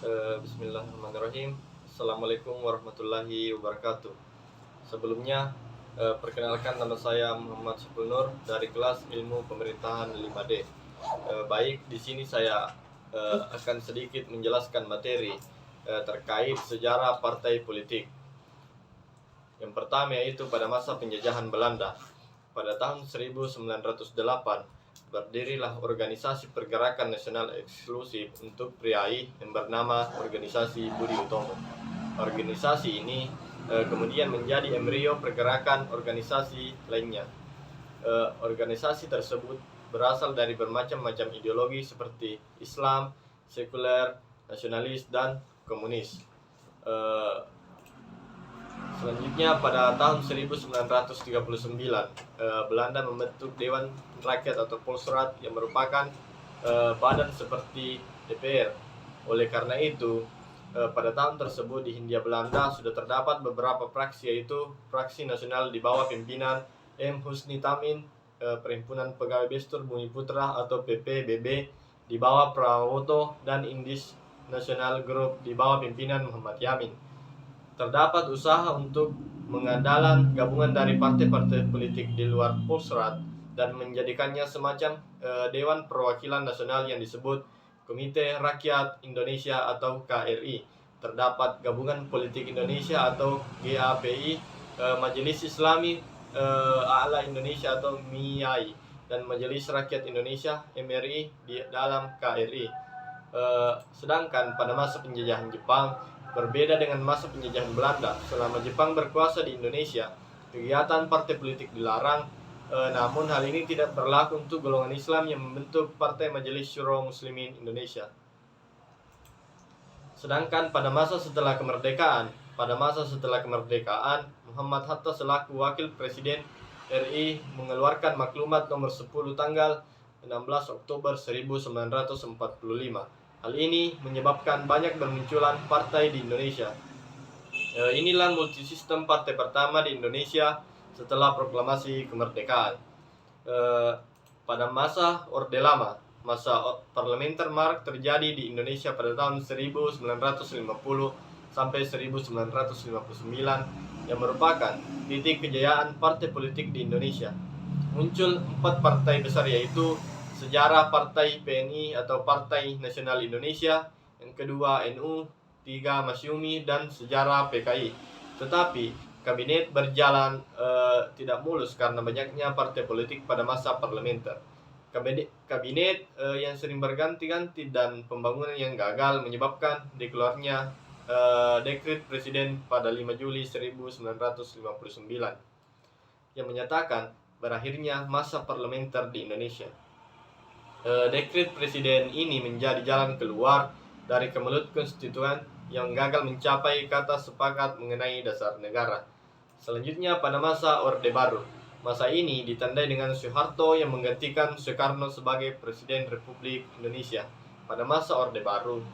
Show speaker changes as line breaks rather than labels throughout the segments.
Bismillahirrahmanirrahim. Assalamualaikum warahmatullahi wabarakatuh. Sebelumnya, perkenalkan, nama saya Muhammad Syiful Nur dari kelas Ilmu Pemerintahan 5D. Baik, di sini saya akan sedikit menjelaskan materi terkait sejarah partai politik. Yang pertama yaitu pada masa penjajahan Belanda. Pada tahun 1908 berdirilah organisasi pergerakan nasional eksklusif untuk priai yang bernama Organisasi Budi Utomo. Organisasi ini kemudian menjadi embrio pergerakan organisasi lainnya. Organisasi tersebut berasal dari bermacam-macam ideologi seperti Islam, sekuler, nasionalis, dan komunis. Selanjutnya pada tahun 1939 Belanda membentuk Dewan Rakyat atau Volksraad yang merupakan badan seperti DPR. Oleh karena itu pada tahun tersebut di Hindia Belanda sudah terdapat beberapa fraksi, yaitu Fraksi Nasional di bawah pimpinan M. Husni Tamin, Perhimpunan Pegawai Bestur Bumi Putra atau PPBB di bawah Prawoto, dan Indis National Group di bawah pimpinan Muhammad Yamin. Terdapat usaha untuk mengadakan gabungan dari partai-partai politik di luar Volksraad dan menjadikannya semacam Dewan Perwakilan Nasional yang disebut Komite Rakyat Indonesia atau KRI. Terdapat Gabungan Politik Indonesia atau GAPI, Majelis Islami A'la Indonesia atau MIAI, dan Majelis Rakyat Indonesia MRI di dalam KRI. Sedangkan pada masa penjajahan Jepang, berbeda dengan masa penjajahan Belanda, selama Jepang berkuasa di Indonesia, kegiatan partai politik dilarang. Namun hal ini tidak berlaku untuk golongan Islam yang membentuk Partai Majelis Syuro Muslimin Indonesia. Sedangkan pada masa setelah kemerdekaan, Muhammad Hatta selaku Wakil Presiden RI mengeluarkan maklumat nomor 10 tanggal 16 Oktober 1945. Hal ini menyebabkan banyak bermunculan partai di Indonesia. Inilah multisistem partai pertama di Indonesia setelah proklamasi kemerdekaan. Pada masa Orde Lama, masa parlementer marak terjadi di Indonesia pada tahun 1950 sampai 1959 yang merupakan titik kejayaan partai politik di Indonesia. Muncul 4 partai besar, yaitu sejarah Partai PNI atau Partai Nasional Indonesia, yang kedua NU, 3 Masyumi, dan sejarah PKI. Tetapi kabinet berjalan tidak mulus karena banyaknya partai politik pada masa parlementer. Kabinet yang sering berganti-ganti dan pembangunan yang gagal menyebabkan dikeluarnya dekret presiden pada 5 Juli 1959 yang menyatakan berakhirnya masa parlementer di Indonesia. Dekret presiden ini menjadi jalan keluar dari kemelut konstituen yang gagal mencapai kata sepakat mengenai dasar negara. Selanjutnya pada masa Orde Baru. Masa ini ditandai dengan Soeharto yang menggantikan Soekarno sebagai Presiden Republik Indonesia. Pada masa Orde Baru,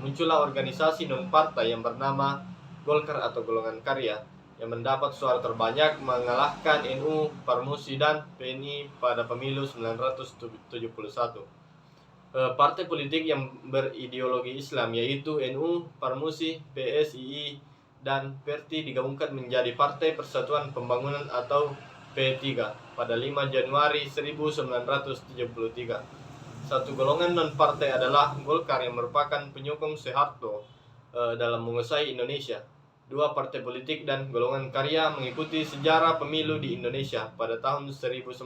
muncullah organisasi non-partai yang bernama Golkar atau Golongan Karya, yang mendapat suara terbanyak mengalahkan NU, Parmusi, dan PNI pada pemilu 1971. Partai politik yang berideologi Islam yaitu NU, Parmusi, PSII, dan PERTI digabungkan menjadi Partai Persatuan Pembangunan atau P3 pada 5 Januari 1973. Satu golongan non-partai adalah Golkar yang merupakan penyokong Soeharto dalam menguasai Indonesia. 2 partai politik dan golongan karya mengikuti sejarah pemilu di Indonesia pada tahun 1977,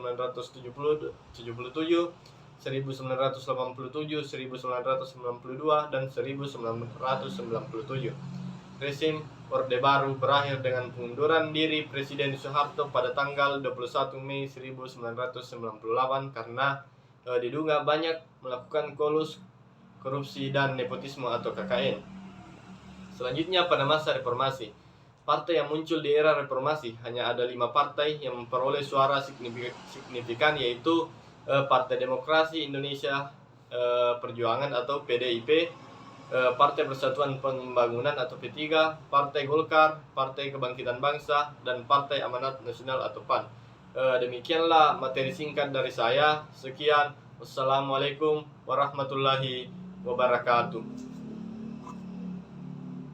1987, 1992, dan 1997. Rezim Orde Baru berakhir dengan pengunduran diri Presiden Soeharto pada tanggal 21 Mei 1998 karena diduga banyak melakukan korupsi dan nepotisme atau KKN. Selanjutnya pada masa reformasi, partai yang muncul di era reformasi hanya ada 5 partai yang memperoleh suara signifikan, yaitu Partai Demokrasi Indonesia Perjuangan atau PDIP, Partai Persatuan Pembangunan atau P3, Partai Golkar, Partai Kebangkitan Bangsa, dan Partai Amanat Nasional atau PAN. Demikianlah materi singkat dari saya. Sekian. Wassalamualaikum warahmatullahi wabarakatuh.